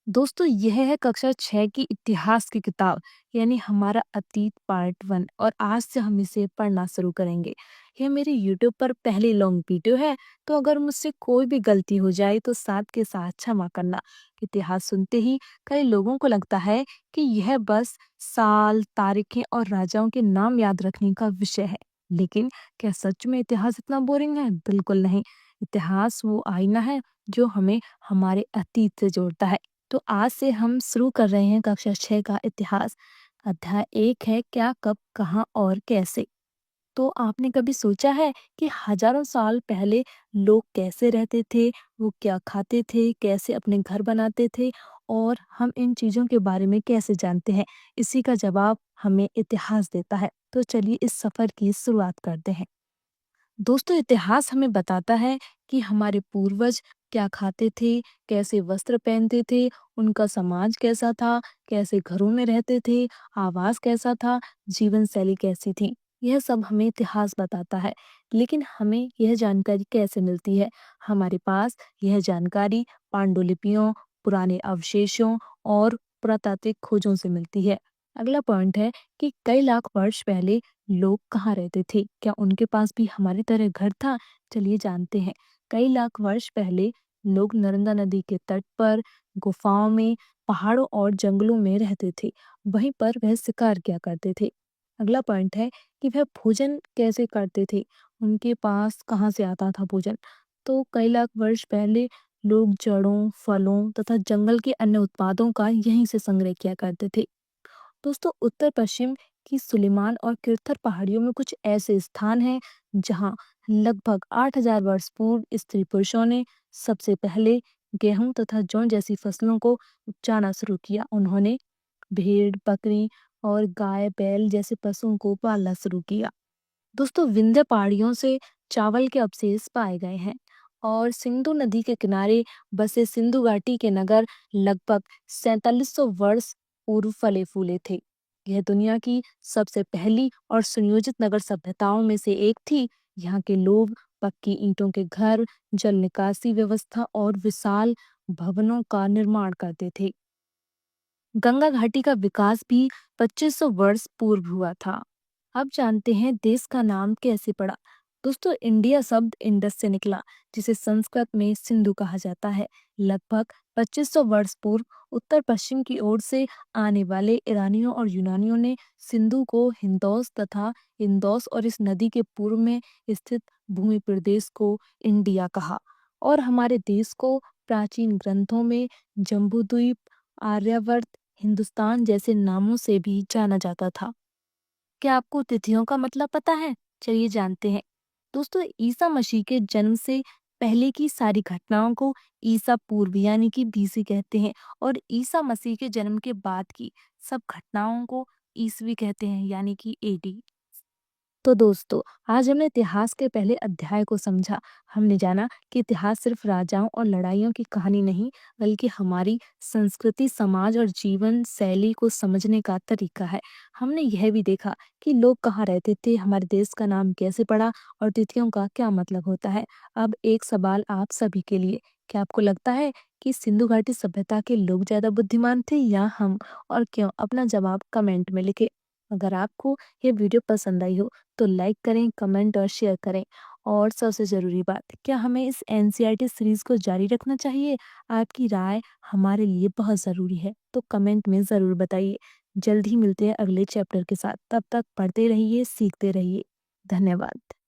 दोस्तों यह है कक्षा 6 की इतिहास की किताब यानी हमारा अतीत पार्ट 1 और आज से हम इसे पढ़ना शुरू करेंगे। यह मेरे यूट्यूब पर पहली लॉन्ग वीडियो है, तो अगर मुझसे कोई भी गलती हो जाए तो साथ के साथ क्षमा करना। इतिहास सुनते ही कई लोगों को लगता है कि यह बस साल, तारीखें और राजाओं के नाम याद रखने का विषय है। लेकिन क्या सच में इतिहास इतना बोरिंग है? बिल्कुल नहीं। इतिहास वो आईना है जो हमें हमारे अतीत से जोड़ता है। तो आज से हम शुरू कर रहे हैं कक्षा 6 का इतिहास। अध्याय 1 है क्या, कब, कहाँ और कैसे। तो आपने कभी सोचा है कि हजारों साल पहले लोग कैसे रहते थे, वो क्या खाते थे, कैसे अपने घर बनाते थे और हम इन चीज़ों के बारे में कैसे जानते हैं? इसी का जवाब हमें इतिहास देता है। तो चलिए इस सफ़र की शुरुआत करते हैं। दोस्तों इतिहास हमें बताता है कि हमारे पूर्वज क्या खाते थे, कैसे वस्त्र पहनते थे, उनका समाज कैसा था, कैसे घरों में रहते थे, आवास कैसा था, जीवन शैली कैसी थी। यह सब हमें इतिहास बताता है। लेकिन हमें यह जानकारी कैसे मिलती है? हमारे पास यह जानकारी पांडुलिपियों, पुराने अवशेषों और पुरातात्विक खोजों से मिलती है। अगला पॉइंट है कि कई लाख वर्ष पहले लोग कहाँ रहते थे? क्या उनके पास भी हमारी तरह घर था? चलिए जानते हैं। कई लाख वर्ष पहले लोग नर्मदा नदी के तट पर, गुफाओं में, पहाड़ों और जंगलों में रहते थे। वहीं पर वह शिकार किया करते थे। अगला पॉइंट है कि वह भोजन कैसे करते थे? उनके पास कहाँ से आता था भोजन? तो कई लाख वर्ष पहले लोग जड़ों, फलों तथा जंगल के अन्य उत्पादों का यहीं से संग्रह किया करते थे। दोस्तों उत्तर पश्चिम की सुलेमान और किरथर पहाड़ियों में कुछ ऐसे स्थान हैं जहां लगभग 8000 वर्ष पूर्व स्त्री पुरुषों ने सबसे पहले गेहूं तथा जौ जैसी फसलों को उपजाना शुरू किया। उन्होंने भेड़, बकरी और गाय, बैल जैसे पशुओं को पालना शुरू किया। दोस्तों विंध्य पहाड़ियों से चावल के अवशेष पाए गए हैं और सिंधु नदी के किनारे बसे सिंधु घाटी के नगर लगभग 4700 वर्ष पूर्व फले फूले थे। यह दुनिया की सबसे पहली और सुनियोजित नगर सभ्यताओं में से एक थी। यहाँ के लोग पक्की ईंटों के घर, जल निकासी व्यवस्था और विशाल भवनों का निर्माण करते थे। गंगा घाटी का विकास भी 2500 वर्ष पूर्व हुआ था। अब जानते हैं देश का नाम कैसे पड़ा। दोस्तों इंडिया शब्द इंडस से निकला, जिसे संस्कृत में सिंधु कहा जाता है। लगभग 2500 वर्ष पूर्व उत्तर पश्चिम की ओर से आने वाले ईरानियों और यूनानियों ने सिंधु को हिंदौस तथा इंदौस और इस नदी के पूर्व में स्थित भूमि प्रदेश को इंडिया कहा। और हमारे देश को प्राचीन ग्रंथों में जम्बूद्वीप, आर्यावर्त, हिंदुस्तान जैसे नामों से भी जाना जाता था। क्या आपको तिथियों का मतलब पता है? चलिए जानते हैं। दोस्तों ईसा मसीह के जन्म से पहले की सारी घटनाओं को ईसा पूर्व यानी कि बीसी कहते हैं और ईसा मसीह के जन्म के बाद की सब घटनाओं को ईसवी कहते हैं यानी कि एडी। तो दोस्तों आज हमने इतिहास के पहले अध्याय को समझा। हमने जाना कि इतिहास सिर्फ राजाओं और लड़ाइयों की कहानी नहीं, बल्कि हमारी संस्कृति, समाज और जीवन शैली को समझने का तरीका है। हमने यह भी देखा कि लोग कहाँ रहते थे, हमारे देश का नाम कैसे पड़ा और तिथियों का क्या मतलब होता है। अब एक सवाल आप सभी के लिए, क्या आपको लगता है कि सिंधु घाटी सभ्यता के लोग ज्यादा बुद्धिमान थे या हम, और क्यों? अपना जवाब कमेंट में लिखें। अगर आपको ये वीडियो पसंद आई हो तो लाइक करें, कमेंट और शेयर करें। और सबसे ज़रूरी बात, क्या हमें इस एनसीईआरटी सीरीज़ को जारी रखना चाहिए? आपकी राय हमारे लिए बहुत ज़रूरी है, तो कमेंट में ज़रूर बताइए। जल्द ही मिलते हैं अगले चैप्टर के साथ। तब तक पढ़ते रहिए, सीखते रहिए। धन्यवाद।